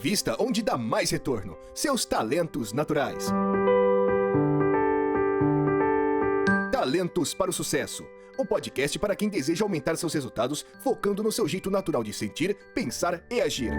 invista onde dá mais retorno. Seus talentos naturais. Talentos para o Sucesso. O podcast para quem deseja aumentar seus resultados, focando no seu jeito natural de sentir, pensar e agir.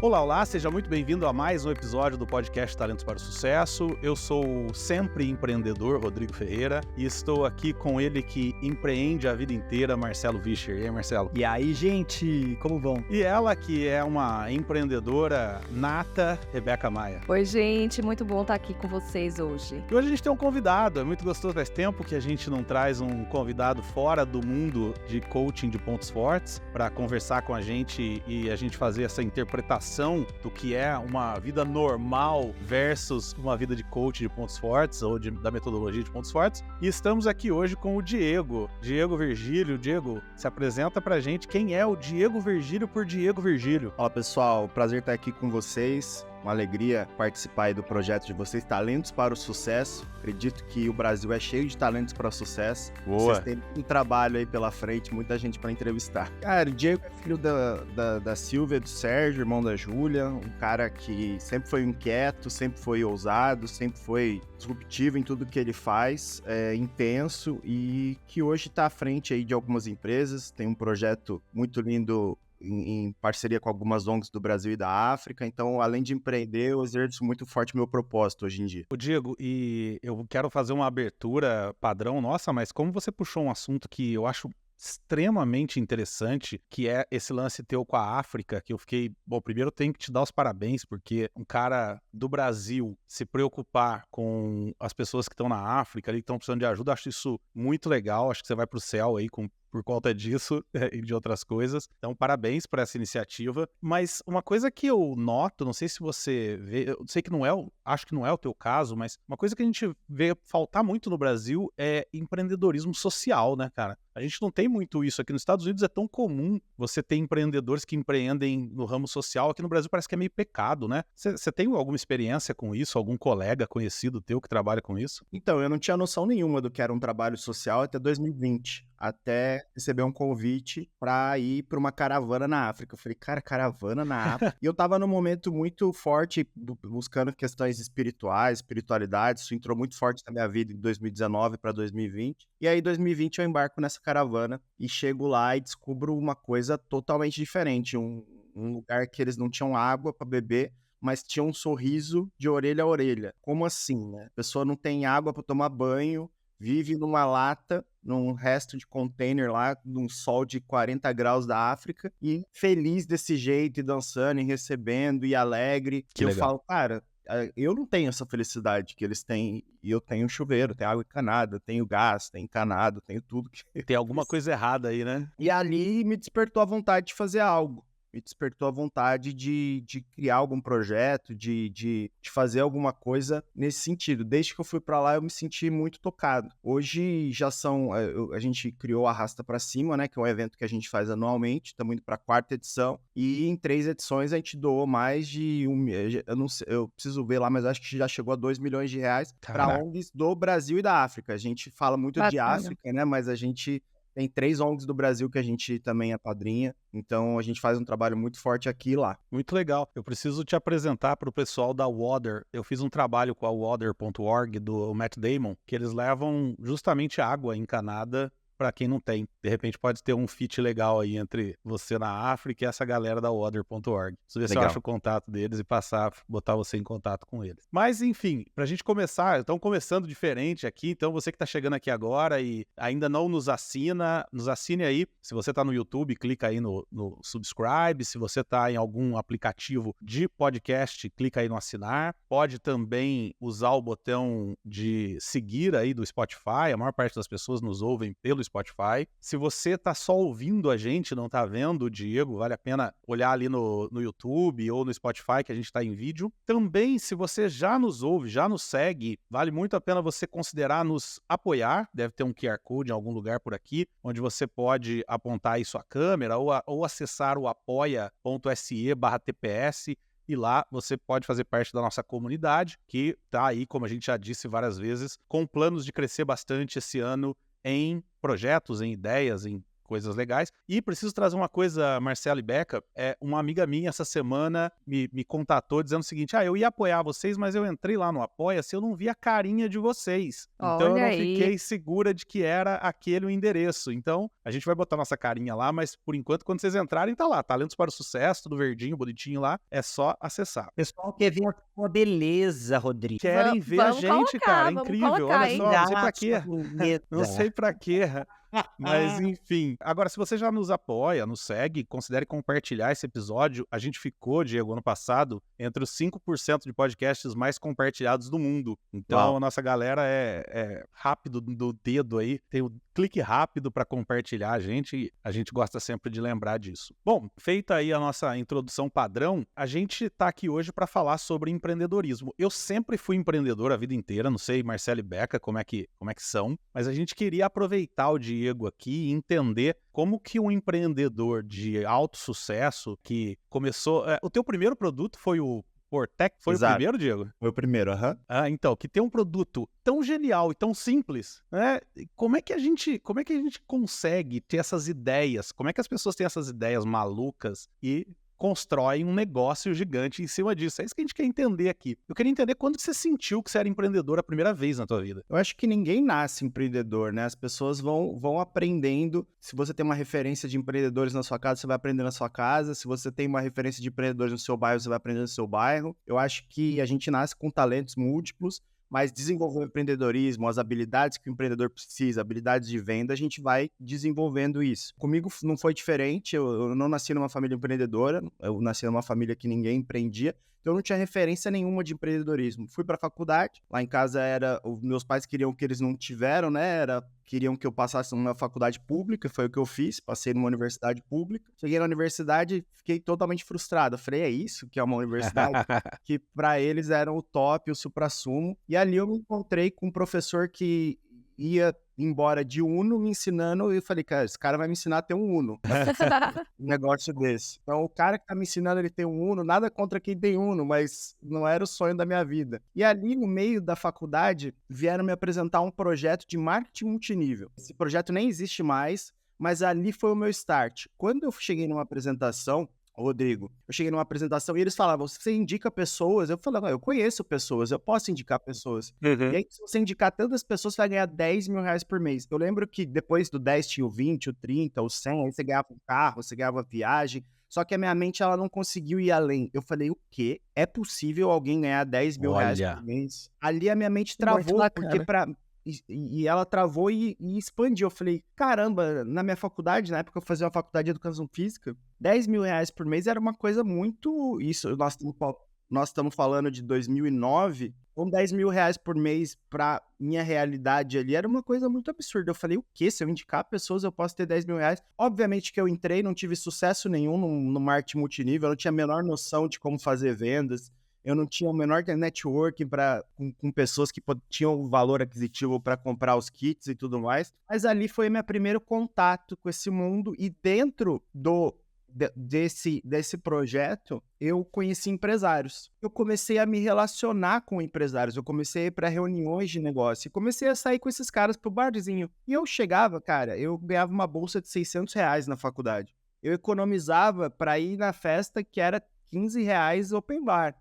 Olá, seja muito bem-vindo a mais um episódio do podcast Talentos para o Sucesso. Eu sou o sempre empreendedor Rodrigo Ferreira e estou aqui com ele que empreende a vida inteira, Marcelo Vischer. E aí, Marcelo? E aí, gente, como vão? E ela que é uma empreendedora nata, Rebeca Maia. Oi, gente, muito bom estar aqui com vocês hoje. E hoje a gente tem um convidado, é muito gostoso, faz tempo que a gente não traz um convidado fora do mundo de coaching de pontos fortes para conversar com a gente e a gente fazer essa interpretação do que é uma vida normal versus uma vida de coach de pontos fortes ou da metodologia de pontos fortes. E estamos aqui hoje com o Diego Virgílio. Diego, se apresenta pra gente quem é o Diego Virgílio por Diego Virgílio. Fala pessoal, prazer estar aqui com vocês. Uma alegria participar aí do projeto de vocês, Talentos para o Sucesso. Acredito que o Brasil é cheio de talentos para o sucesso. Boa. Vocês têm um trabalho aí pela frente, muita gente para entrevistar. Cara, o Diego é filho da Silvia, do Sérgio, irmão da Júlia. Um cara que sempre foi inquieto, sempre foi ousado, sempre foi disruptivo em tudo que ele faz, intenso e que hoje está à frente aí de algumas empresas. Tem um projeto muito lindo em parceria com algumas ONGs do Brasil e da África. Então, além de empreender, eu exerço muito forte meu propósito hoje em dia. O Diego, e eu quero fazer uma abertura padrão nossa, mas como você puxou um assunto que eu acho extremamente interessante, que é esse lance teu com a África, que eu fiquei... Bom, primeiro eu tenho que te dar os parabéns, porque um cara do Brasil se preocupar com as pessoas que estão na África, ali, que estão precisando de ajuda, acho isso muito legal, acho que você vai pro céu aí por conta disso e de outras coisas. Então, parabéns por essa iniciativa. Mas uma coisa que eu noto, não sei se você vê, eu sei que acho que não é o teu caso, mas uma coisa que a gente vê faltar muito no Brasil é empreendedorismo social, né, cara? A gente não tem muito isso. Aqui nos Estados Unidos é tão comum você ter empreendedores que empreendem no ramo social. Aqui no Brasil parece que é meio pecado, né? Você tem alguma experiência com isso? Algum colega conhecido teu que trabalha com isso? Então, eu não tinha noção nenhuma do que era um trabalho social até 2020. Até receber um convite para ir para uma caravana na África. Eu falei, cara, caravana na África? E eu tava num momento muito forte, buscando questões espirituais, espiritualidade. Isso entrou muito forte na minha vida em 2019 para 2020. E aí, em 2020, eu embarco nessa caravana e chego lá e descubro uma coisa totalmente diferente. Um lugar que eles não tinham água para beber, mas tinha um sorriso de orelha a orelha. Como assim, né? A pessoa não tem água para tomar banho, vive numa lata, num resto de container lá, num sol de 40 graus da África, e feliz desse jeito, e dançando, e recebendo, e alegre. Que eu legal. falo, cara, eu não tenho essa felicidade que eles têm, e eu tenho chuveiro, tenho água encanada, tenho gás, tenho encanado, tenho tudo. Tem alguma coisa errada aí, né? E ali me despertou a vontade de fazer algo. Me despertou a vontade de criar algum projeto, de fazer alguma coisa nesse sentido. Desde que eu fui para lá, eu me senti muito tocado. Hoje já a gente criou a Arrasta Pra Cima, né, que é um evento que a gente faz anualmente, estamos indo para a 4ª edição, e em 3 edições a gente doou mais de eu não sei, eu preciso ver lá, mas acho que já chegou a 2 milhões de reais para ONGs do Brasil e da África. A gente fala muito de África, né, mas a gente... Tem 3 ONGs do Brasil que a gente também é padrinha, então a gente faz um trabalho muito forte aqui e lá. Muito legal. Eu preciso te apresentar para o pessoal da Water. Eu fiz um trabalho com a Water.org do Matt Damon, que eles levam justamente água encanada para quem não tem. De repente pode ter um fit legal aí entre você na África e essa galera da Water.org. Preciso ver se eu acho o contato deles e botar você em contato com eles. Mas enfim, pra gente começar, estamos começando diferente aqui, então você que tá chegando aqui agora e ainda não nos assine aí. Se você tá no YouTube, clica aí no subscribe. Se você tá em algum aplicativo de podcast, clica aí no assinar. Pode também usar o botão de seguir aí do Spotify. A maior parte das pessoas nos ouvem pelo Spotify. Se você tá só ouvindo a gente, não tá vendo o Diego, vale a pena olhar ali no YouTube ou no Spotify, que a gente tá em vídeo. Também, se você já nos ouve, já nos segue, vale muito a pena você considerar nos apoiar. Deve ter um QR Code em algum lugar por aqui, onde você pode apontar aí sua câmera ou acessar o apoia.se/TPS. E lá você pode fazer parte da nossa comunidade, que tá aí, como a gente já disse várias vezes, com planos de crescer bastante esse ano em projetos, em ideias, em coisas legais. E preciso trazer uma coisa, Marcelo e Beca, uma amiga minha essa semana me contatou dizendo o seguinte, eu ia apoiar vocês, mas eu entrei lá no Apoia-se, eu não vi a carinha de vocês. Então eu Olha não aí. fiquei segura de que era aquele o endereço. Então a gente vai botar nossa carinha lá, mas por enquanto quando vocês entrarem tá lá, Talentos para o Sucesso, tudo verdinho, bonitinho lá, é só acessar. O pessoal quer ver a sua beleza, Rodrigo. Querem ver a vamos gente, colocar, cara, é vamos incrível, colocar, olha hein? só, não sei pra Sua quê. beleza. Não sei pra quê, mas enfim. Agora, se você já nos apoia, nos segue, considere compartilhar esse episódio. A gente ficou, Diego, ano passado, entre os 5% de podcasts mais compartilhados do mundo. Então, Uau. a nossa galera é rápido do dedo aí, tem o clique rápido pra compartilhar a gente gosta sempre de lembrar disso. Bom, feita aí a nossa introdução padrão, a gente tá aqui hoje pra falar sobre empreendedorismo. Eu sempre fui empreendedor a vida inteira, não sei, Marcelo e Beca, como é que são, mas a gente queria aproveitar o Diego aqui e entender como que um empreendedor de alto sucesso que começou... o teu primeiro produto foi o Portec? Foi Exato. o primeiro, Diego? Foi o primeiro, aham. Então, que tem um produto tão genial e tão simples, né? Como é que a gente consegue ter essas ideias? Como é que as pessoas têm essas ideias malucas e constroem um negócio gigante em cima disso? É isso que a gente quer entender aqui. Eu queria entender quando você sentiu que você era empreendedor a primeira vez na tua vida. Eu acho que ninguém nasce empreendedor, né? As pessoas vão aprendendo. Se você tem uma referência de empreendedores na sua casa, você vai aprender na sua casa. Se você tem uma referência de empreendedores no seu bairro, você vai aprender no seu bairro. Eu acho que a gente nasce com talentos múltiplos, mas desenvolver o empreendedorismo, as habilidades que o empreendedor precisa, habilidades de venda, a gente vai desenvolvendo isso. Comigo não foi diferente, eu não nasci numa família empreendedora, eu nasci numa família que ninguém empreendia, então eu não tinha referência nenhuma de empreendedorismo. Fui para a faculdade, lá em casa meus pais queriam que eles não tiveram, né, queriam que eu passasse numa faculdade pública, foi o que eu fiz, passei numa universidade pública. Cheguei na universidade, fiquei totalmente frustrado. Eu falei, é isso que é uma universidade? Que para eles era o top, o suprassumo. E ali eu me encontrei com um professor que ia embora de Uno me ensinando, e eu falei, cara, esse cara vai me ensinar a ter um Uno. Um negócio desse. Então, o cara que tá me ensinando ele ter um Uno, nada contra quem tem Uno, mas não era o sonho da minha vida. E ali, no meio da faculdade, vieram me apresentar um projeto de marketing multinível. Esse projeto nem existe mais, mas ali foi o meu start. Quando eu cheguei numa apresentação, Rodrigo, eu cheguei numa apresentação e eles falavam, você indica pessoas? Eu falava, eu conheço pessoas, eu posso indicar pessoas. E aí, se você indicar tantas pessoas, você vai ganhar 10 mil reais por mês. Eu lembro que depois do 10 tinha o 20, o 30, o 100, aí você ganhava um carro, você ganhava viagem. Só que a minha mente, ela não conseguiu ir além. Eu falei, o quê? É possível alguém ganhar 10 mil reais por mês? Ali a minha mente travou, porque E ela travou e expandiu. Eu falei, caramba, na minha faculdade, na época eu fazia uma faculdade de educação física, 10 mil reais por mês era uma coisa muito... Isso, nós estamos falando de 2009, com 10 mil reais por mês pra minha realidade ali, era uma coisa muito absurda. Eu falei, o quê? Se eu indicar pessoas, eu posso ter 10 mil reais? Obviamente que eu entrei, não tive sucesso nenhum no marketing multinível, eu não tinha a menor noção de como fazer vendas, eu não tinha o menor networking com pessoas que tinham o valor aquisitivo para comprar os kits e tudo mais. Mas ali foi meu primeiro contato com esse mundo. E dentro desse projeto, eu conheci empresários. Eu comecei a me relacionar com empresários. Eu comecei a ir para reuniões de negócio. E comecei a sair com esses caras pro barzinho. E eu chegava, cara, eu ganhava uma bolsa de 600 reais na faculdade. Eu economizava para ir na festa que era 15 reais open bar.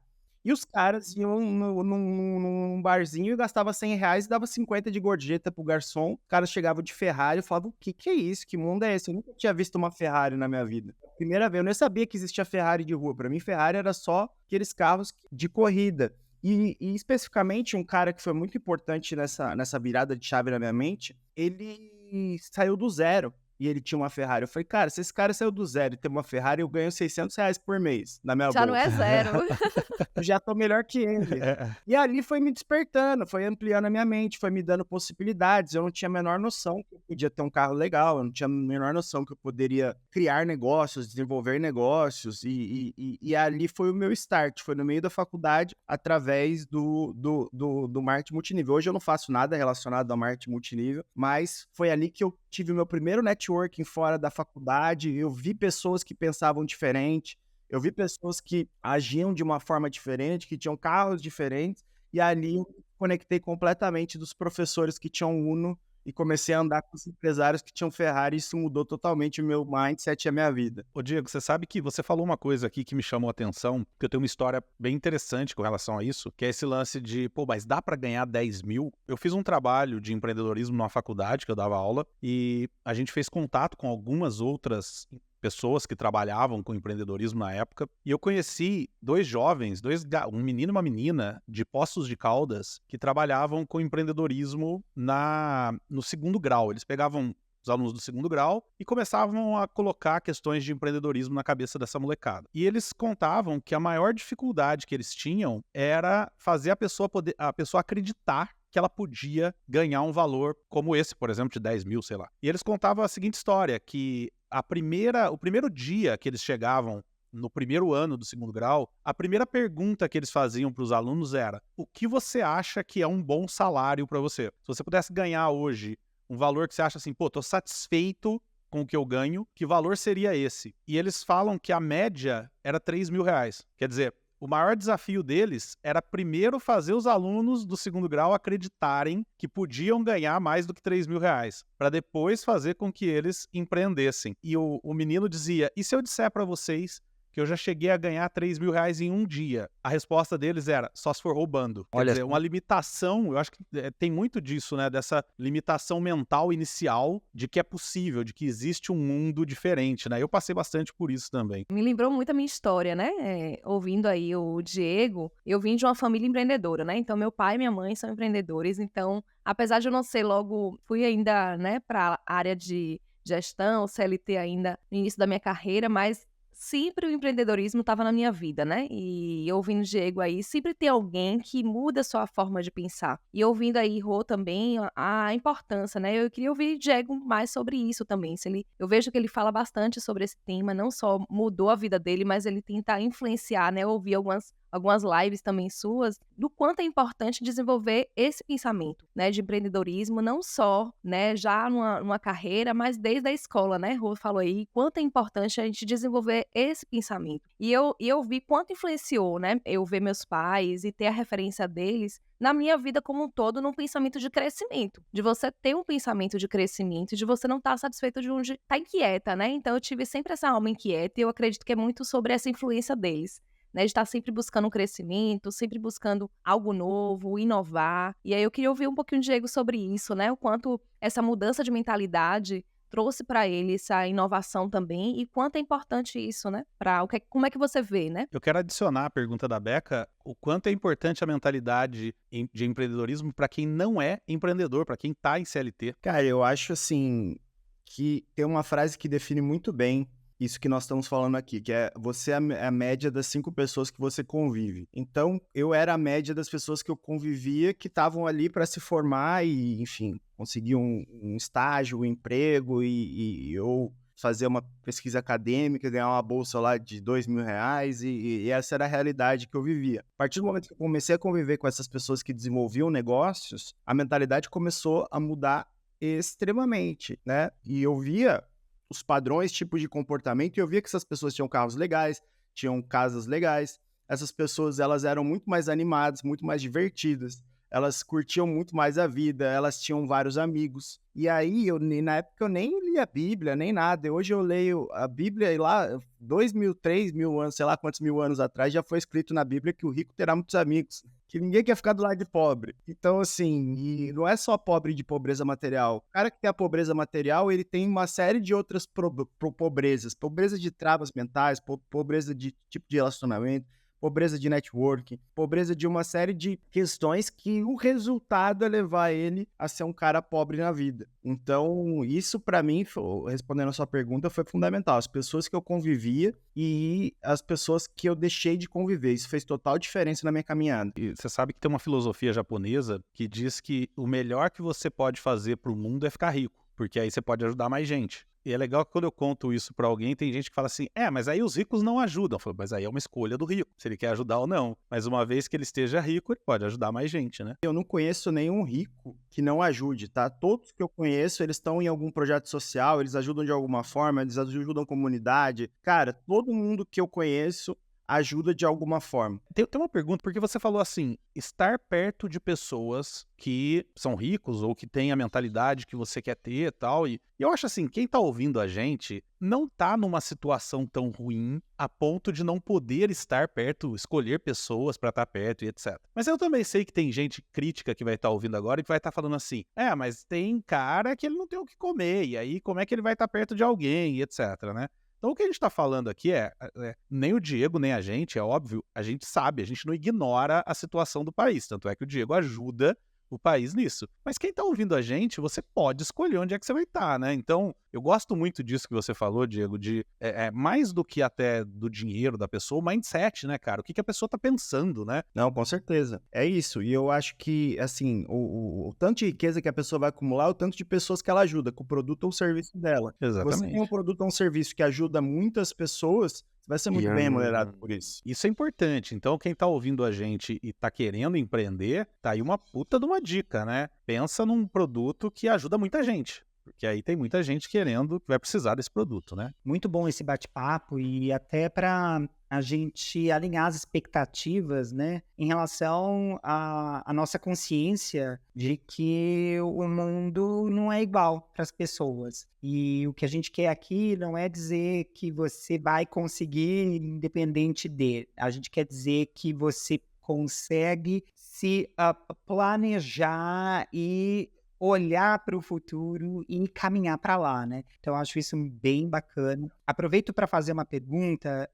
E os caras iam num barzinho e gastavam 100 reais e dava 50 de gorjeta pro garçom. Os caras chegavam de Ferrari e falavam, o que é isso? Que mundo é esse? Eu nunca tinha visto uma Ferrari na minha vida. Primeira vez, eu nem sabia que existia Ferrari de rua. Pra mim, Ferrari era só aqueles carros de corrida. E especificamente, um cara que foi muito importante nessa virada de chave na minha mente, ele saiu do zero. E ele tinha uma Ferrari. Eu falei, cara, se esse cara saiu do zero e tem uma Ferrari, eu ganho 600 reais por mês na minha bolsa. Já não é zero. Eu já tô melhor que ele. E ali foi me despertando, foi ampliando a minha mente, foi me dando possibilidades. Eu não tinha a menor noção que eu podia ter um carro legal, eu não tinha a menor noção que eu poderia criar negócios, desenvolver negócios. E ali foi o meu start, foi no meio da faculdade, através do marketing multinível. Hoje eu não faço nada relacionado ao marketing multinível, mas foi ali que eu tive o meu primeiro networking fora da faculdade, eu vi pessoas que pensavam diferente, eu vi pessoas que agiam de uma forma diferente, que tinham carros diferentes, e ali eu me conectei completamente dos professores que tinham Uno e comecei a andar com os empresários que tinham Ferrari, e isso mudou totalmente o meu mindset e a minha vida. Ô Diego, você sabe que você falou uma coisa aqui que me chamou a atenção, que eu tenho uma história bem interessante com relação a isso, que é esse lance de, pô, mas dá pra ganhar 10 mil? Eu fiz um trabalho de empreendedorismo numa faculdade que eu dava aula e a gente fez contato com algumas outras pessoas que trabalhavam com empreendedorismo na época, e eu conheci dois jovens, um menino e uma menina de Poços de Caldas, que trabalhavam com empreendedorismo no segundo grau. Eles pegavam os alunos do segundo grau e começavam a colocar questões de empreendedorismo na cabeça dessa molecada. E eles contavam que a maior dificuldade que eles tinham era fazer a pessoa acreditar que ela podia ganhar um valor como esse, por exemplo, de 10 mil, sei lá. E eles contavam a seguinte história, que o primeiro dia que eles chegavam no primeiro ano do segundo grau, a primeira pergunta que eles faziam para os alunos era: o que você acha que é um bom salário para você? Se você pudesse ganhar hoje um valor que você acha assim, pô, tô satisfeito com o que eu ganho, que valor seria esse? E eles falam que a média era 3 mil reais. Quer dizer, o maior desafio deles era primeiro fazer os alunos do segundo grau acreditarem que podiam ganhar mais do que 3 mil reais, para depois fazer com que eles empreendessem. E o menino dizia: e se eu disser para vocês que eu já cheguei a ganhar 3 mil reais em um dia? A resposta deles era: só se for roubando. Quer dizer, uma limitação, eu acho que tem muito disso, né? Dessa limitação mental inicial de que é possível, de que existe um mundo diferente, né? Eu passei bastante por isso também. Me lembrou muito a minha história, né? Ouvindo aí o Diego, eu vim de uma família empreendedora, né? Então, meu pai e minha mãe são empreendedores. Então, apesar de eu não ser logo, fui ainda, né, para a área de gestão, CLT ainda no início da minha carreira, mas sempre o empreendedorismo estava na minha vida, né? E ouvindo o Diego aí, sempre tem alguém que muda a sua forma de pensar. E ouvindo aí Rô também, a importância, né? Eu queria ouvir Diego mais sobre isso também. Eu vejo que ele fala bastante sobre esse tema, não só mudou a vida dele, mas ele tenta influenciar, né? Eu ouvi algumas lives também suas, do quanto é importante desenvolver esse pensamento, né, de empreendedorismo, não só, né, já numa carreira, mas desde a escola, né, Rô falou aí, quanto é importante a gente desenvolver esse pensamento. E eu vi quanto influenciou, né, eu ver meus pais e ter a referência deles na minha vida como um todo, num pensamento de crescimento, de você ter um pensamento de crescimento, de você não estar satisfeito de onde tá inquieta, né, então eu tive sempre essa alma inquieta e eu acredito que é muito sobre essa influência deles, né, de estar sempre buscando um crescimento, sempre buscando algo novo, inovar. E aí eu queria ouvir um pouquinho do Diego sobre isso, né, o quanto essa mudança de mentalidade trouxe para ele essa inovação também e quanto é importante isso, né, como é que você vê, né? Eu quero adicionar a pergunta da Beca, o quanto é importante a mentalidade de empreendedorismo para quem não é empreendedor, para quem está em CLT. Cara, eu acho assim que tem uma frase que define muito bem isso que nós estamos falando aqui, que é: você é a média das 5 pessoas que você convive. Então, eu era a média das pessoas que eu convivia, que estavam ali para se formar e, enfim, conseguir um estágio, um emprego e eu fazer uma pesquisa acadêmica, ganhar uma bolsa lá de 2 mil reais e essa era a realidade que eu vivia. A partir do momento que eu comecei a conviver com essas pessoas que desenvolviam negócios, a mentalidade começou a mudar extremamente, né? E eu via os padrões, tipos de comportamento, e eu via que essas pessoas tinham carros legais, tinham casas legais, essas pessoas elas eram muito mais animadas, muito mais divertidas, elas curtiam muito mais a vida, elas tinham vários amigos. E aí, na época eu nem lia a Bíblia, nem nada. Hoje eu leio a Bíblia e lá, 2 mil, 3 mil anos, sei lá quantos mil anos atrás, já foi escrito na Bíblia que o rico terá muitos amigos, que ninguém quer ficar do lado de pobre. Então, assim, e não é só pobre de pobreza material. O cara que tem a pobreza material, ele tem uma série de outras pobrezas. Pobreza de travas mentais, pobreza de tipo de relacionamento, pobreza de networking, pobreza de uma série de questões que o resultado é levar ele a ser um cara pobre na vida. Então, isso pra mim, respondendo a sua pergunta, foi fundamental. As pessoas que eu convivia e as pessoas que eu deixei de conviver. Isso fez total diferença na minha caminhada. E você sabe que tem uma filosofia japonesa que diz que o melhor que você pode fazer pro mundo é ficar rico, porque aí você pode ajudar mais gente. E é legal que quando eu conto isso pra alguém, tem gente que fala assim: mas aí os ricos não ajudam. Eu falo: mas aí é uma escolha do rico, se ele quer ajudar ou não. Mas uma vez que ele esteja rico, ele pode ajudar mais gente, né? Eu não conheço nenhum rico que não ajude, tá? Todos que eu conheço, eles estão em algum projeto social, eles ajudam de alguma forma, eles ajudam a comunidade. Cara, todo mundo que eu conheço ajuda de alguma forma. Tem uma pergunta, porque você falou assim, estar perto de pessoas que são ricos ou que têm a mentalidade que você quer ter e tal. E eu acho assim, quem tá ouvindo a gente não tá numa situação tão ruim a ponto de não poder estar perto, escolher pessoas pra estar perto e etc. Mas eu também sei que tem gente crítica que vai estar ouvindo agora e que vai estar falando assim, mas tem cara que ele não tem o que comer, e aí como é que ele vai estar perto de alguém e etc, né? Então o que a gente está falando aqui nem o Diego, nem a gente, é óbvio, a gente sabe, a gente não ignora a situação do país, tanto é que o Diego ajuda o país nisso. Mas quem tá ouvindo a gente, você pode escolher onde é que você vai estar, né? Então, eu gosto muito disso que você falou, Diego, de mais do que até do dinheiro da pessoa, o mindset, né, cara? O que a pessoa tá pensando, né? Não, com certeza. É isso. E eu acho que, assim, o tanto de riqueza que a pessoa vai acumular, o tanto de pessoas que ela ajuda, com o produto ou serviço dela. Se você tem um produto ou um serviço que ajuda muitas pessoas, você vai ser muito bem remunerado por isso. Isso é importante. Então, quem tá ouvindo a gente e tá querendo empreender, tá aí uma puta de uma dica, né? Pensa num produto que ajuda muita gente. Porque aí tem muita gente querendo, que vai precisar desse produto, né? Muito bom esse bate-papo e até para a gente alinhar as expectativas, né, em relação à nossa consciência de que o mundo não é igual para as pessoas. E o que a gente quer aqui não é dizer que você vai conseguir independente de. A gente quer dizer que você consegue se planejar e olhar para o futuro e caminhar para lá, né? Então, eu acho isso bem bacana. Aproveito para fazer uma pergunta,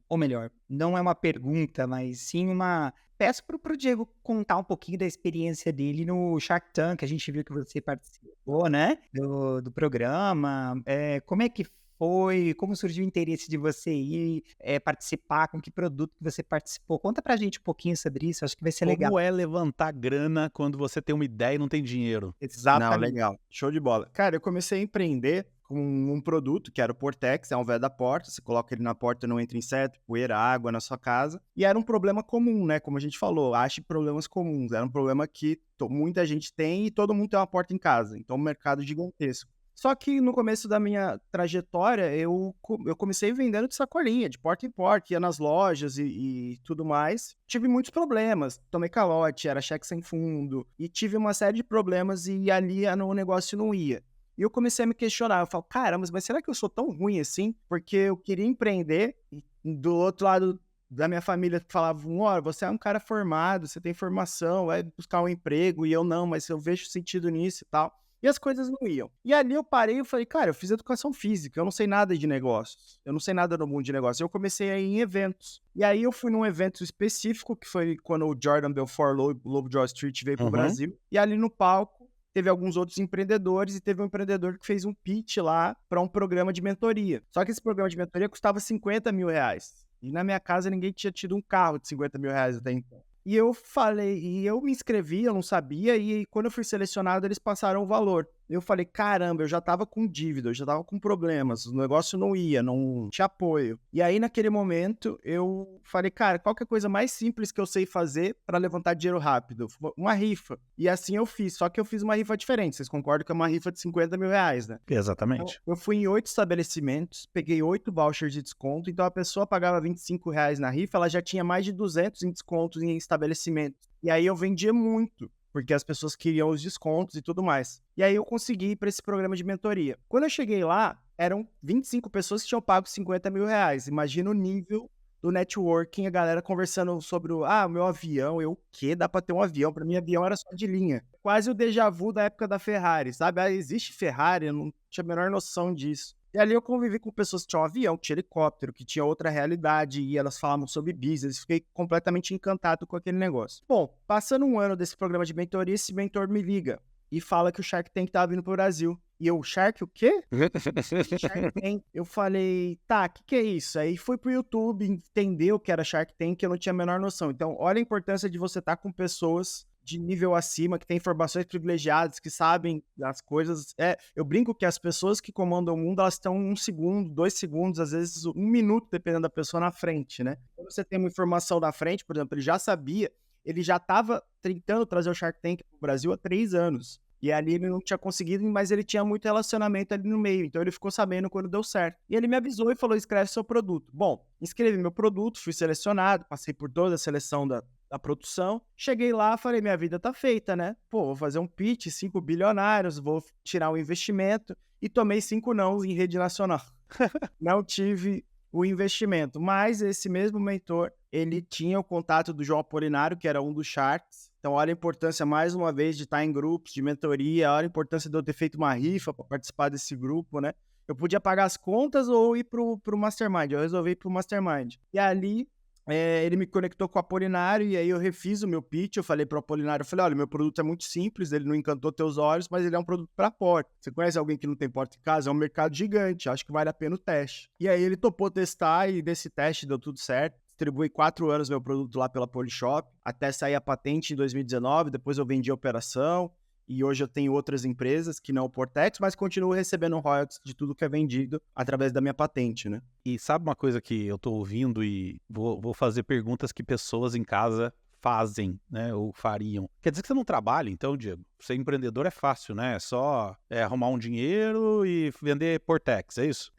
ou melhor, não é uma pergunta, mas sim uma... Peço para o Diego contar um pouquinho da experiência dele no Shark Tank. A gente viu que você participou, né, do programa. Como é que foi? Como surgiu o interesse de você ir participar? Com que produto que você participou? Conta pra gente um pouquinho sobre isso, acho que vai ser legal. Como é levantar grana quando você tem uma ideia e não tem dinheiro? Exatamente. Não, legal. Show de bola. Cara, eu comecei a empreender com um produto que era o Portex, é um véio da porta, você coloca ele na porta, não entra inseto, poeira, água na sua casa. E era um problema comum, né? Como a gente falou, ache problemas comuns. Era um problema que muita gente tem e todo mundo tem uma porta em casa. Então, um mercado gigantesco. Só que no começo da minha trajetória, eu comecei vendendo de sacolinha, de porta em porta, ia nas lojas e tudo mais. Tive muitos problemas, tomei calote, era cheque sem fundo, e tive uma série de problemas e ali o negócio não ia. E eu comecei a me questionar, eu falo, caramba, mas será que eu sou tão ruim assim? Porque eu queria empreender, e do outro lado da minha família falavam, olha, você é um cara formado, você tem formação, vai buscar um emprego, e eu não, mas eu vejo sentido nisso e tal. E as coisas não iam. E ali eu parei e falei, cara, eu fiz educação física, eu não sei nada de negócios. Eu não sei nada no mundo de negócios. Eu comecei a ir em eventos. E aí eu fui num evento específico, que foi quando o Jordan Belfort Lobo Wall Street veio pro Brasil. E ali no palco, teve alguns outros empreendedores e teve um empreendedor que fez um pitch lá para um programa de mentoria. Só que esse programa de mentoria custava 50 mil reais. E na minha casa ninguém tinha tido um carro de 50 mil reais até então. E eu falei, e eu me inscrevi, eu não sabia, e quando eu fui selecionado, eles passaram o valor. Eu falei, caramba, eu já tava com dívida, eu já tava com problemas, o negócio não ia, não tinha apoio. E aí, naquele momento, eu falei, cara, qual que é a coisa mais simples que eu sei fazer para levantar dinheiro rápido? Uma rifa. E assim eu fiz, só que eu fiz uma rifa diferente. Vocês concordam que é uma rifa de 50 mil reais, né? Exatamente. Então, eu fui em 8 estabelecimentos, peguei 8 vouchers de desconto, então a pessoa pagava 25 reais na rifa, ela já tinha mais de 200 em descontos em estabelecimentos. E aí eu vendia muito, porque as pessoas queriam os descontos e tudo mais. E aí eu consegui ir para esse programa de mentoria. Quando eu cheguei lá, eram 25 pessoas que tinham pago 50 mil reais. Imagina o nível do networking, a galera conversando sobre o meu avião. Eu, o quê? Dá para ter um avião? Para mim, avião era só de linha. Quase o déjà vu da época da Ferrari, sabe? Existe Ferrari? Eu não tinha a menor noção disso. E ali eu convivi com pessoas que tinham avião, que tinha helicóptero, que tinha outra realidade, e elas falavam sobre business, fiquei completamente encantado com aquele negócio. Bom, passando um ano desse programa de mentoria, esse mentor me liga e fala que o Shark Tank tava vindo pro Brasil. E eu, Shark o quê? Shark Tank. Eu falei, tá, o que é isso? Aí fui pro YouTube, entender o que era Shark Tank, que eu não tinha a menor noção. Então, olha a importância de você estar com pessoas de nível acima, que tem informações privilegiadas, que sabem das coisas. Eu brinco que as pessoas que comandam o mundo, elas estão 1 segundo, 2 segundos, às vezes 1 minuto, dependendo da pessoa, na frente, né? Quando você tem uma informação da frente, por exemplo, ele já sabia, ele já estava tentando trazer o Shark Tank para o Brasil há 3 anos. E ali ele não tinha conseguido, mas ele tinha muito relacionamento ali no meio. Então ele ficou sabendo quando deu certo. E ele me avisou e falou: escreve seu produto. Bom, escrevi meu produto, fui selecionado, passei por toda a seleção da produção. Cheguei lá, falei: minha vida tá feita, né? Pô, vou fazer um pitch, 5 bilionários, vou tirar um investimento. E tomei 5 nãos em rede nacional. Não tive o investimento, mas esse mesmo mentor, ele tinha o contato do João Apolinário, que era um dos Sharks. Então, olha a importância, mais uma vez, de estar em grupos de mentoria, olha a importância de eu ter feito uma rifa para participar desse grupo, né? Eu podia pagar as contas ou ir pro Mastermind, eu resolvi ir pro Mastermind. E ali, ele me conectou com o Apolinário, e aí eu refiz o meu pitch, eu falei pro Apolinário, eu falei: olha, meu produto é muito simples, ele não encantou teus olhos, mas ele é um produto para porta. Você conhece alguém que não tem porta em casa? É um mercado gigante, acho que vale a pena o teste. E aí ele topou testar, e desse teste deu tudo certo. Distribuí 4 anos meu produto lá pela Polishop, até sair a patente em 2019, depois eu vendi a operação, e hoje eu tenho outras empresas que não o Portex, mas continuo recebendo royalties de tudo que é vendido através da minha patente, né? E sabe uma coisa que eu tô ouvindo e vou fazer perguntas que pessoas em casa fazem, né, ou fariam. Quer dizer que você não trabalha, então, Diego? Ser empreendedor é fácil, né? É só arrumar um dinheiro e vender Portex, é isso?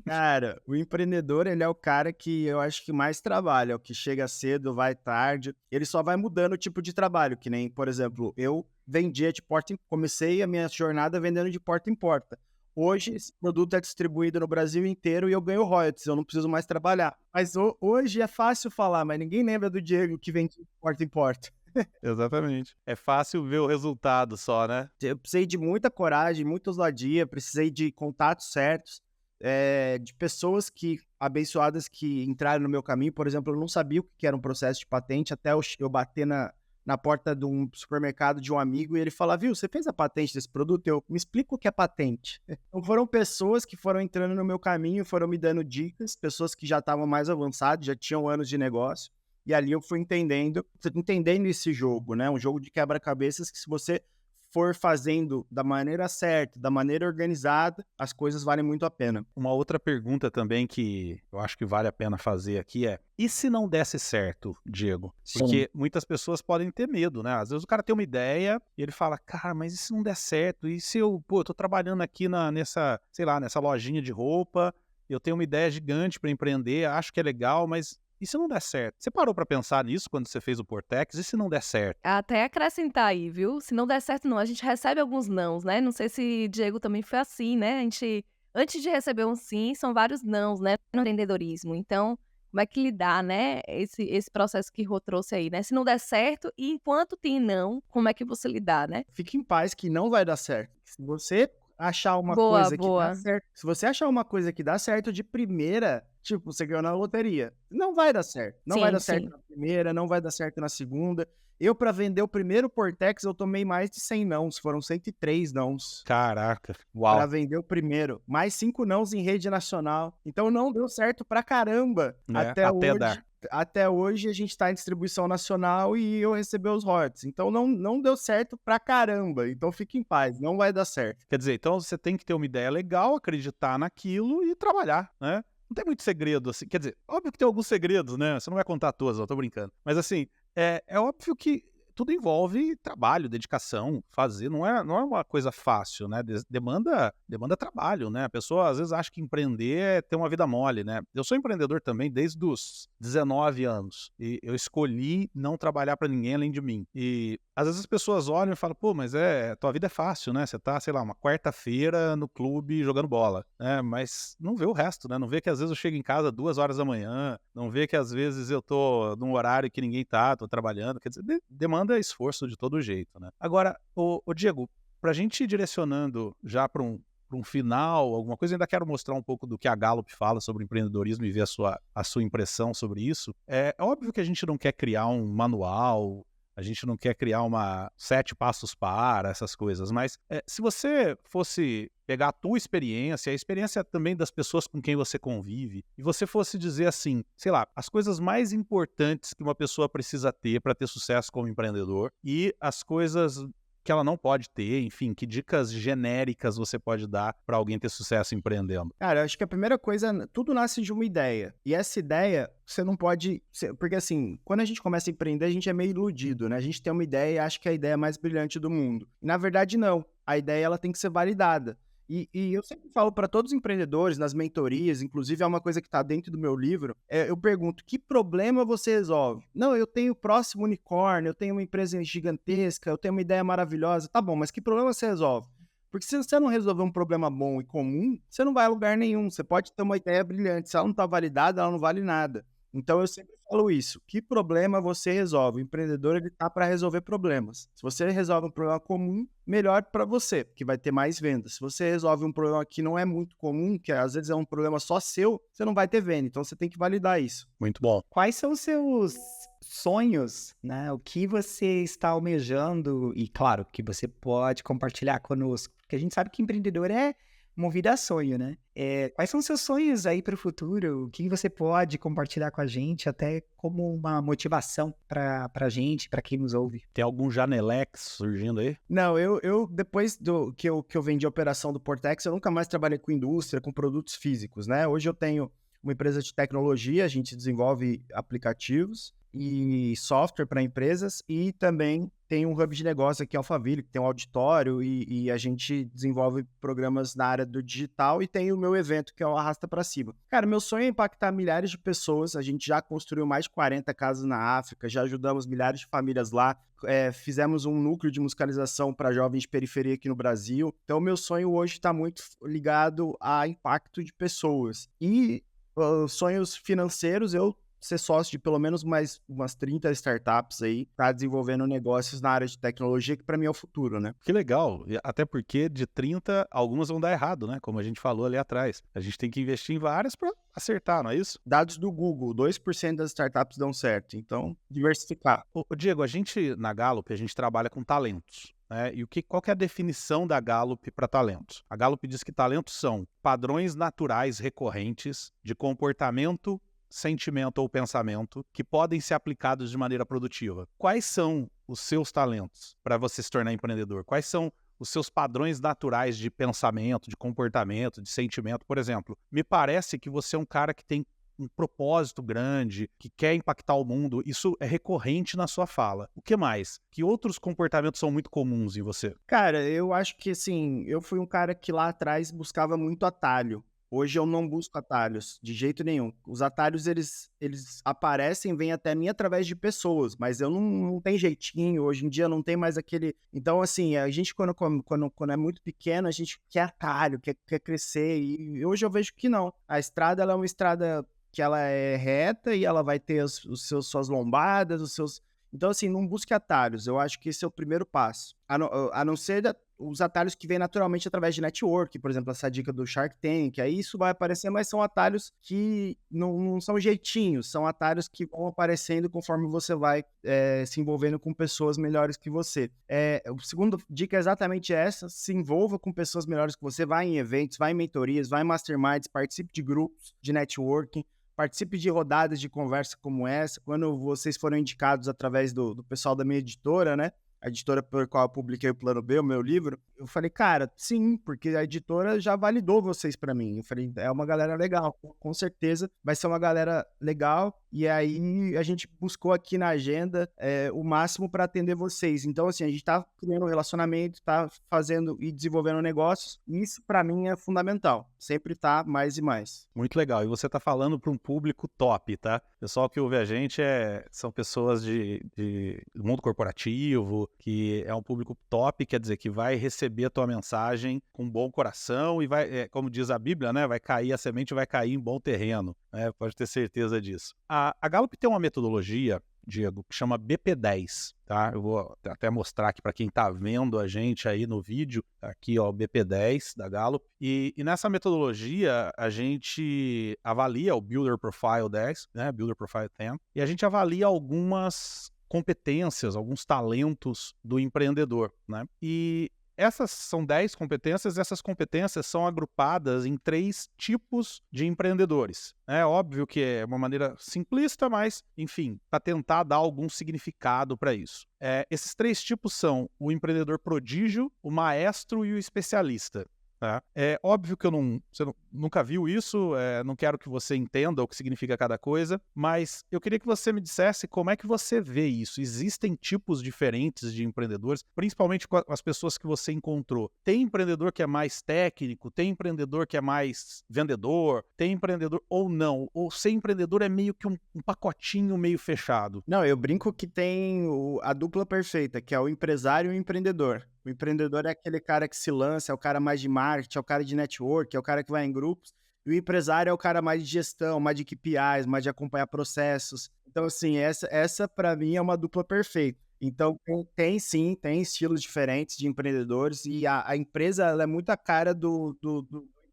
Cara, o empreendedor, ele é o cara que eu acho que mais trabalha, é o que chega cedo, vai tarde, ele só vai mudando o tipo de trabalho, que nem, por exemplo, eu vendia de porta comecei a minha jornada vendendo de porta em porta. Hoje, esse produto é distribuído no Brasil inteiro e eu ganho royalties, eu não preciso mais trabalhar. Mas hoje é fácil falar, mas ninguém lembra do Diego que vende de porta em porta. Exatamente. É fácil ver o resultado só, né? Eu precisei de muita coragem, muita ousadia, precisei de contatos certos, de pessoas abençoadas que entraram no meu caminho. Por exemplo, eu não sabia o que era um processo de patente até eu bater na porta de um supermercado de um amigo e ele fala: viu, você fez a patente desse produto? Eu me explico o que é patente. Então foram pessoas que foram entrando no meu caminho, foram me dando dicas, pessoas que já estavam mais avançadas, já tinham anos de negócio. E ali eu fui entendendo esse jogo, né? Um jogo de quebra-cabeças que, se você for fazendo da maneira certa, da maneira organizada, as coisas valem muito a pena. Uma outra pergunta também que eu acho que vale a pena fazer aqui é: e se não desse certo, Diego? Porque muitas pessoas podem ter medo, né? Às vezes o cara tem uma ideia e ele fala: cara, mas e se não der certo? E se eu tô trabalhando aqui nessa lojinha de roupa, eu tenho uma ideia gigante para empreender, acho que é legal, mas e se não der certo? Você parou pra pensar nisso quando você fez o Portex? E se não der certo? Até acrescentar aí, viu? Se não der certo, não. A gente recebe alguns nãos, né? Não sei se Diego também foi assim, né? A gente, antes de receber um sim, são vários nãos, né? No empreendedorismo. Então, como é que lidar, né? Esse processo que Rô trouxe aí, né? Se não der certo, e enquanto tem não, como é que você lidar, né? Fique em paz que não vai dar certo. Se você achar uma Boa, coisa que boa. dá certo, se você achar uma coisa que dá certo de primeira, tipo, você ganhou na loteria, não vai dar certo. Não vai Sim, dar certo sim. na primeira, não vai dar certo na segunda. Eu, pra vender o primeiro Portex, eu tomei mais de 100 nãos, foram 103 nãos. Caraca, Pra uau. vender o primeiro, mais 5 nãos em rede nacional. Então não deu certo pra caramba. Até dar. Até hoje a gente tá em distribuição nacional e eu recebi os royalties. Então não deu certo pra caramba. Então fique em paz, não vai dar certo. Quer dizer, então você tem que ter uma ideia legal, acreditar naquilo e trabalhar, né? Não tem muito segredo, assim. Quer dizer, óbvio que tem alguns segredos, né? Você não vai contar todos, eu tô brincando. Mas assim, é óbvio que tudo envolve trabalho, dedicação, fazer. Não é uma coisa fácil, né? Demanda trabalho, né? A pessoa às vezes acha que empreender é ter uma vida mole, né? Eu sou empreendedor também desde os 19 anos. E eu escolhi não trabalhar para ninguém além de mim. E às vezes as pessoas olham e falam: pô, mas tua vida é fácil, né? Você tá, sei lá, uma quarta-feira no clube jogando bola, né? Mas não vê o resto, né? Não vê que às vezes eu chego em casa 2 horas da manhã, não vê que às vezes eu tô num horário que ninguém tô trabalhando. Quer dizer, demanda esforço de todo jeito, né? Agora, o Diego, pra gente ir direcionando já para um final, alguma coisa, ainda quero mostrar um pouco do que a Gallup fala sobre empreendedorismo e ver a sua impressão sobre isso. É óbvio que a gente não quer criar um manual, a gente não quer criar 7 passos para essas coisas, mas se você fosse pegar a tua experiência, a experiência também das pessoas com quem você convive, e você fosse dizer assim, sei lá, as coisas mais importantes que uma pessoa precisa ter para ter sucesso como empreendedor e as coisas que ela não pode ter? Enfim, que dicas genéricas você pode dar para alguém ter sucesso empreendendo? Cara, eu acho que a primeira coisa, tudo nasce de uma ideia. E essa ideia, você não pode... Porque assim, quando a gente começa a empreender, a gente é meio iludido, né? A gente tem uma ideia e acha que é a ideia mais brilhante do mundo. E na verdade, não. A ideia, ela tem que ser validada. E eu sempre falo para todos os empreendedores, nas mentorias, inclusive é uma coisa que está dentro do meu livro, eu pergunto, que problema você resolve? Não, eu tenho o próximo unicórnio, eu tenho uma empresa gigantesca, eu tenho uma ideia maravilhosa. Tá bom, mas que problema você resolve? Porque se você não resolver um problema bom e comum, você não vai a lugar nenhum. Você pode ter uma ideia brilhante, se ela não está validada, ela não vale nada. Então eu sempre falo isso. Que problema você resolve? O empreendedor, ele tá para resolver problemas. Se você resolve um problema comum, melhor para você, porque vai ter mais vendas. Se você resolve um problema que não é muito comum, que às vezes é um problema só seu, você não vai ter venda. Então você tem que validar isso. Muito bom. Quais são os seus sonhos, né? O que você está almejando? E claro, que você pode compartilhar conosco, porque a gente sabe que empreendedor é movido a sonho, né? Quais são os seus sonhos aí para o futuro? O que você pode compartilhar com a gente, até como uma motivação para a gente, para quem nos ouve? Tem algum Janelex surgindo aí? Não, eu depois que eu vendi a operação do Portex, eu nunca mais trabalhei com indústria, com produtos físicos, né? Hoje eu tenho uma empresa de tecnologia, a gente desenvolve aplicativos e software para empresas e também tem um hub de negócio aqui em Alphaville, que tem um auditório e a gente desenvolve programas na área do digital e tem o meu evento, que é o Arrasta Pra Cima. Cara, meu sonho é impactar milhares de pessoas, a gente já construiu mais de 40 casas na África, já ajudamos milhares de famílias lá, fizemos um núcleo de musicalização para jovens de periferia aqui no Brasil. Então, meu sonho hoje está muito ligado a impacto de pessoas. E sonhos financeiros, eu ser sócio de pelo menos mais umas 30 startups aí, tá desenvolvendo negócios na área de tecnologia, que para mim é o futuro, né? Que legal, até porque de 30, algumas vão dar errado, né? Como a gente falou ali atrás. A gente tem que investir em várias para acertar, não é isso? Dados do Google, 2% das startups dão certo, então diversificar. Ô, Diego, a gente na Gallup, a gente trabalha com talentos. E qual que é a definição da Gallup para talentos? A Gallup diz que talentos são padrões naturais recorrentes de comportamento, sentimento ou pensamento que podem ser aplicados de maneira produtiva. Quais são os seus talentos para você se tornar empreendedor? Quais são os seus padrões naturais de pensamento, de comportamento, de sentimento? Por exemplo, me parece que você é um cara que tem um propósito grande, que quer impactar o mundo. Isso é recorrente na sua fala. O que mais? Que outros comportamentos são muito comuns em você? Cara, eu acho que assim, eu fui um cara que lá atrás buscava muito atalho. Hoje eu não busco atalhos, de jeito nenhum. Os atalhos, eles aparecem, vêm até mim através de pessoas, mas eu não tenho jeitinho, hoje em dia não tem mais aquele... Então, assim, a gente quando é muito pequeno, a gente quer atalho, quer crescer, e hoje eu vejo que não. A estrada, ela é uma estrada que ela é reta e ela vai ter suas lombadas, os seus... Então, assim, não busque atalhos, eu acho que esse é o primeiro passo. A não ser os atalhos que vêm naturalmente através de network, por exemplo, essa dica do Shark Tank, aí isso vai aparecer, mas são atalhos que não são jeitinhos, são atalhos que vão aparecendo conforme você vai se envolvendo com pessoas melhores que você. A segunda dica é exatamente essa, se envolva com pessoas melhores que você, vai em eventos, vai em mentorias, vai em masterminds, participe de grupos de networking, participe de rodadas de conversa como essa, quando vocês foram indicados através do pessoal da minha editora, né? A editora por qual eu publiquei o Plano B, o meu livro, eu falei, cara, sim, porque a editora já validou vocês pra mim. Eu falei, é uma galera legal, com certeza vai ser uma galera legal, e aí a gente buscou aqui na agenda o máximo para atender vocês. Então, assim, a gente tá criando um relacionamento, tá fazendo e desenvolvendo negócios, e isso pra mim é fundamental, sempre tá mais e mais. Muito legal, e você tá falando para um público top, tá? O pessoal que ouve a gente são pessoas do mundo corporativo, que é um público top, quer dizer, que vai receber a tua mensagem com bom coração e vai, como diz a Bíblia, né, a semente vai cair em bom terreno, né, pode ter certeza disso. A Gallup tem uma metodologia, Diego, que chama BP10, tá? Eu vou até mostrar aqui para quem está vendo a gente aí no vídeo, aqui ó, o BP10 da Gallup, e nessa metodologia a gente avalia o Builder Profile 10, né, Builder Profile 10, e a gente avalia algumas competências, alguns talentos do empreendedor, né? E essas são 10 competências, essas competências são agrupadas em 3 tipos de empreendedores. É óbvio que é uma maneira simplista, mas, enfim, para tentar dar algum significado para isso. Esses 3 tipos são o empreendedor prodígio, o maestro e o especialista. Tá? É óbvio que você nunca viu isso, não quero que você entenda o que significa cada coisa, mas eu queria que você me dissesse como é que você vê isso. Existem tipos diferentes de empreendedores, principalmente com as pessoas que você encontrou. Tem empreendedor que é mais técnico, tem empreendedor que é mais vendedor, tem empreendedor ou não, ou ser empreendedor é meio que um pacotinho meio fechado. Não, eu brinco que tem a dupla perfeita, que é o empresário e o empreendedor. O empreendedor é aquele cara que se lança, é o cara mais de marketing, é o cara de network, é o cara que vai em grupos. E o empresário é o cara mais de gestão, mais de KPIs, mais de acompanhar processos. Então, assim, essa para mim é uma dupla perfeita. Então, tem estilos diferentes de empreendedores e a empresa ela é muito a cara do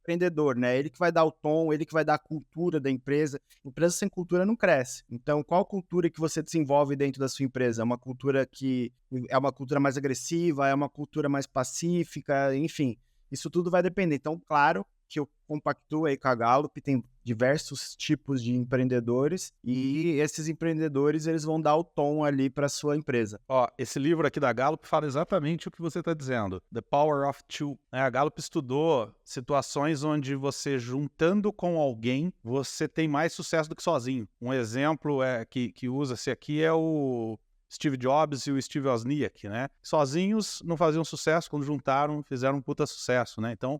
empreendedor, né? Ele que vai dar o tom, ele que vai dar a cultura da empresa. Empresa sem cultura não cresce. Então, qual cultura que você desenvolve dentro da sua empresa? É uma cultura que é uma cultura mais agressiva, é uma cultura mais pacífica, enfim. Isso tudo vai depender. Então, claro que eu compactuo aí com a Gallup, tem diversos tipos de empreendedores e esses empreendedores eles vão dar o tom ali para a sua empresa. Esse livro aqui da Gallup fala exatamente o que você está dizendo, The Power of Two. A Gallup estudou situações onde você juntando com alguém, você tem mais sucesso do que sozinho. Um exemplo que usa-se aqui é o Steve Jobs e o Steve Wozniak, né? Sozinhos não faziam sucesso, quando juntaram, fizeram um puta sucesso, né? Então,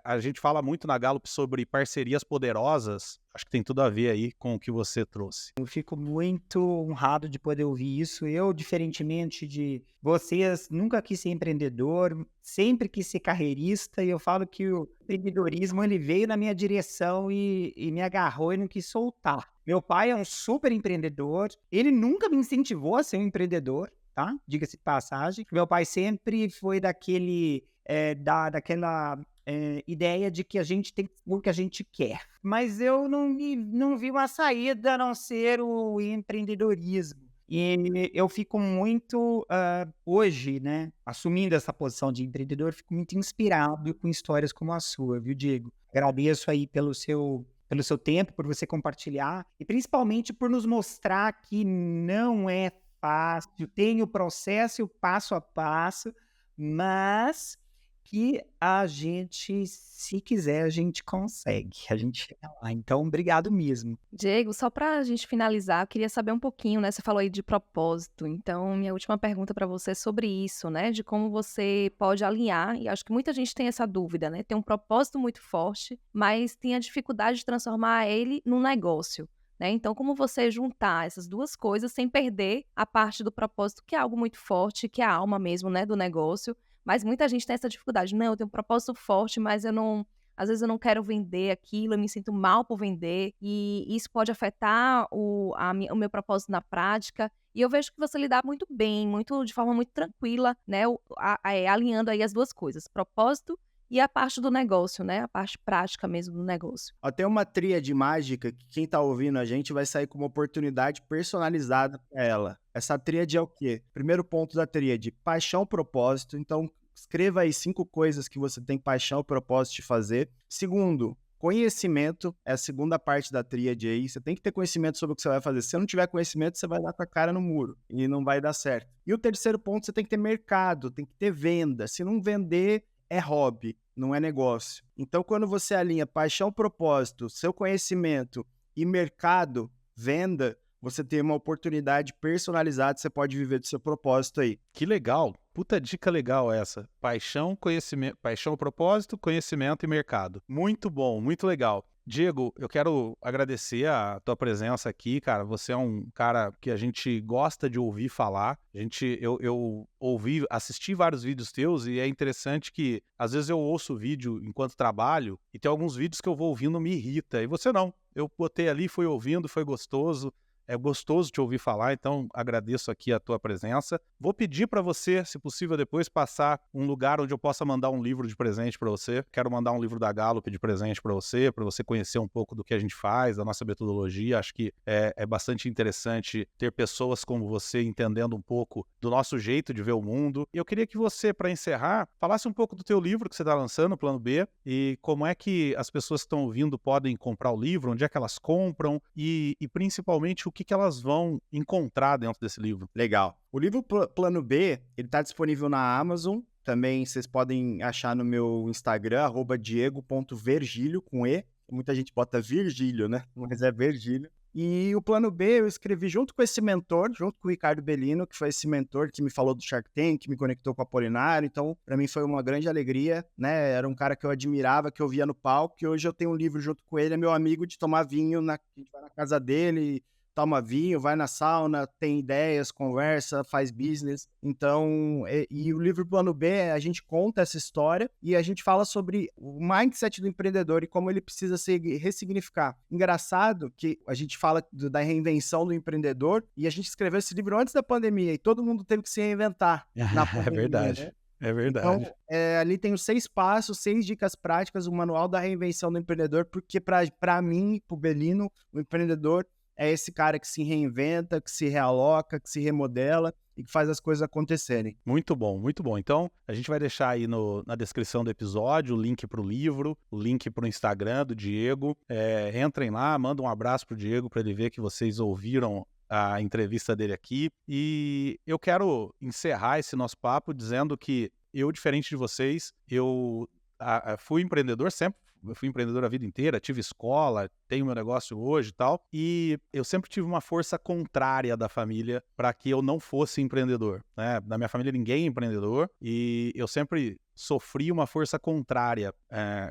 a gente fala muito na Gallup sobre parcerias poderosas, acho que tem tudo a ver aí com o que você trouxe. Eu fico muito honrado de poder ouvir isso. Eu, diferentemente de vocês, nunca quis ser empreendedor, sempre quis ser carreirista, e eu falo que o empreendedorismo ele veio na minha direção e me agarrou e não quis soltar. Meu pai é um super empreendedor, ele nunca me incentivou a ser um empreendedor, tá? Diga-se de passagem. Meu pai sempre foi daquela ideia de que a gente tem o que a gente quer. Mas eu não vi uma saída a não ser o empreendedorismo. E eu fico muito, hoje, né, assumindo essa posição de empreendedor, fico muito inspirado com histórias como a sua, viu, Diego? Agradeço aí pelo seu tempo, por você compartilhar e principalmente por nos mostrar que não é fácil, tem o processo e o passo a passo, mas que a gente, se quiser, a gente consegue, a gente chega lá. Então, obrigado mesmo. Diego, só para a gente finalizar, eu queria saber um pouquinho, né? Você falou aí de propósito. Então, minha última pergunta para você é sobre isso, né? De como você pode alinhar, e acho que muita gente tem essa dúvida, né? Tem um propósito muito forte, mas tem a dificuldade de transformar ele num negócio. Né? Então, como você juntar essas duas coisas sem perder a parte do propósito, que é algo muito forte, que é a alma mesmo, né, do negócio, mas muita gente tem essa dificuldade. Não, eu tenho um propósito forte, mas às vezes eu não quero vender aquilo, eu me sinto mal por vender, e isso pode afetar o meu propósito na prática. E eu vejo que você lidar muito bem, de forma muito tranquila, né, alinhando aí as duas coisas, propósito e a parte do negócio, né? A parte prática mesmo do negócio. Tem uma tríade mágica que quem tá ouvindo a gente vai sair com uma oportunidade personalizada para ela. Essa tríade é o quê? Primeiro ponto da tríade, paixão, propósito. Então, escreva aí 5 coisas que você tem paixão e propósito de fazer. Segundo, conhecimento é a segunda parte da tríade aí. Você tem que ter conhecimento sobre o que você vai fazer. Se você não tiver conhecimento, você vai dar com a cara no muro e não vai dar certo. E o terceiro ponto, você tem que ter mercado, tem que ter venda. Se não vender, é hobby, não é negócio. Então, quando você alinha paixão, propósito, seu conhecimento e mercado, venda, você tem uma oportunidade personalizada, você pode viver do seu propósito aí. Que legal, puta dica legal essa. Paixão, conhecimento, paixão, propósito, conhecimento e mercado. Muito bom, muito legal. Diego, eu quero agradecer a tua presença aqui, cara. Você é um cara que a gente gosta de ouvir falar. Eu assisti vários vídeos teus e é interessante que às vezes eu ouço o vídeo enquanto trabalho e tem alguns vídeos que eu vou ouvindo me irrita. E você não. Eu botei ali, fui ouvindo, foi gostoso. É gostoso te ouvir falar, então agradeço aqui a tua presença. Vou pedir para você, se possível, depois passar um lugar onde eu possa mandar um livro de presente para você. Quero mandar um livro da Gallup de presente para você conhecer um pouco do que a gente faz, da nossa metodologia. Acho que é bastante interessante ter pessoas como você entendendo um pouco do nosso jeito de ver o mundo. E eu queria que você, para encerrar, falasse um pouco do teu livro que você está lançando, Plano B, e como é que as pessoas que estão ouvindo podem comprar o livro, onde é que elas compram e principalmente o que elas vão encontrar dentro desse livro. Legal. O livro Plano B, ele está disponível na Amazon. Também vocês podem achar no meu Instagram, @diego.vergilio, com E. Muita gente bota Virgílio, né? Mas é Vergílio. E o Plano B eu escrevi junto com esse mentor, junto com o Ricardo Bellino, que foi esse mentor que me falou do Shark Tank, que me conectou com o Apolinário. Então, para mim foi uma grande alegria, né? Era um cara que eu admirava, que eu via no palco, e hoje eu tenho um livro junto com ele, é meu amigo de tomar vinho, a gente vai na casa dele, toma vinho, vai na sauna, tem ideias, conversa, faz business. Então, e o livro Plano B, a gente conta essa história e a gente fala sobre o mindset do empreendedor e como ele precisa se ressignificar. Engraçado que a gente fala da reinvenção do empreendedor e a gente escreveu esse livro antes da pandemia e todo mundo teve que se reinventar na pandemia. É verdade. Né? É verdade. Então, ali tem os 6 passos, 6 dicas práticas, o manual da reinvenção do empreendedor, porque para mim, pro Bellino, o empreendedor é esse cara que se reinventa, que se realoca, que se remodela e que faz as coisas acontecerem. Muito bom, muito bom. Então, a gente vai deixar aí na descrição do episódio o link para o livro, o link para o Instagram do Diego. Entrem lá, mandem um abraço pro Diego para ele ver que vocês ouviram a entrevista dele aqui. E eu quero encerrar esse nosso papo dizendo que eu, diferente de vocês, eu fui empreendedor sempre. Eu fui empreendedor a vida inteira, tive escola, tenho meu negócio hoje e tal, e eu sempre tive uma força contrária da família para que eu não fosse empreendedor, né? Na minha família ninguém é empreendedor e eu sempre sofri uma força contrária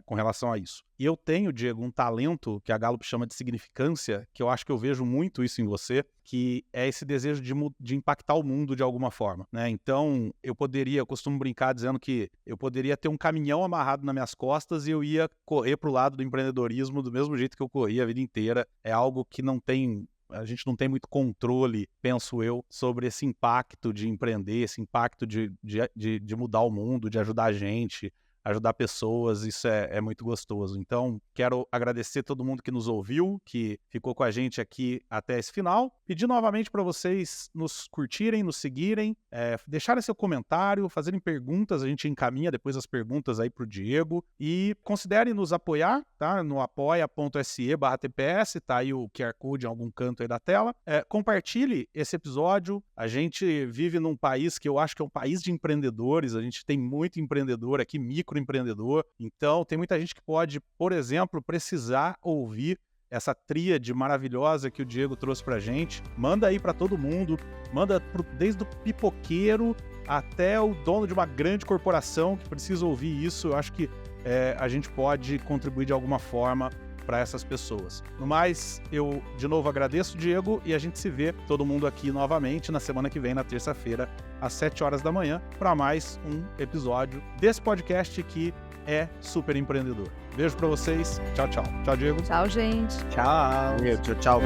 com relação a isso. E eu tenho, Diego, um talento que a Gallup chama de significância, que eu acho que eu vejo muito isso em você, que é esse desejo de impactar o mundo de alguma forma, né? Então, eu costumo brincar dizendo que eu poderia ter um caminhão amarrado nas minhas costas e eu ia correr pro lado do empreendedorismo do mesmo jeito que eu corri a vida inteira. É algo que a gente não tem muito controle, penso eu, sobre esse impacto de empreender, esse impacto de mudar o mundo, de ajudar a gente, ajudar pessoas, isso é muito gostoso. Então, quero agradecer todo mundo que nos ouviu, que ficou com a gente aqui até esse final. Pedir novamente para vocês nos curtirem, nos seguirem, deixarem seu comentário, fazerem perguntas, a gente encaminha depois as perguntas aí pro Diego. E considerem nos apoiar, tá? No apoia.se/TPS, tá aí o QR Code em algum canto aí da tela. Compartilhe esse episódio. A gente vive num país que eu acho que é um país de empreendedores, a gente tem muito empreendedor aqui, microempreendedor. Então, tem muita gente que pode, por exemplo, precisar ouvir essa tríade maravilhosa que o Diego trouxe pra gente. Manda aí pra todo mundo, manda desde o pipoqueiro até o dono de uma grande corporação que precisa ouvir isso. Eu acho que a gente pode contribuir de alguma forma para essas pessoas. No mais, eu de novo agradeço, Diego, e a gente se vê todo mundo aqui novamente na semana que vem, na terça-feira, às 7 horas da manhã, para mais um episódio desse podcast que é Super Empreendedor. Beijo para vocês. Tchau, tchau. Tchau, Diego. Tchau, gente. Tchau. Tchau.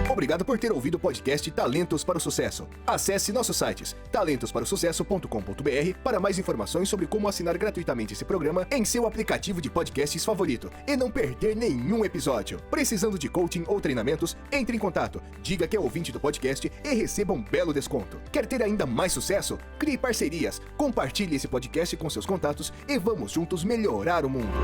Obrigado por ter ouvido o podcast Talentos para o Sucesso. Acesse nossos sites talentosparosucesso.com.br para mais informações sobre como assinar gratuitamente esse programa em seu aplicativo de podcasts favorito e não perder nenhum episódio. Precisando de coaching ou treinamentos? Entre em contato, diga que é ouvinte do podcast e receba um belo desconto. Quer ter ainda mais sucesso? Crie parcerias, compartilhe esse podcast com seus contatos e vamos juntos melhorar o mundo.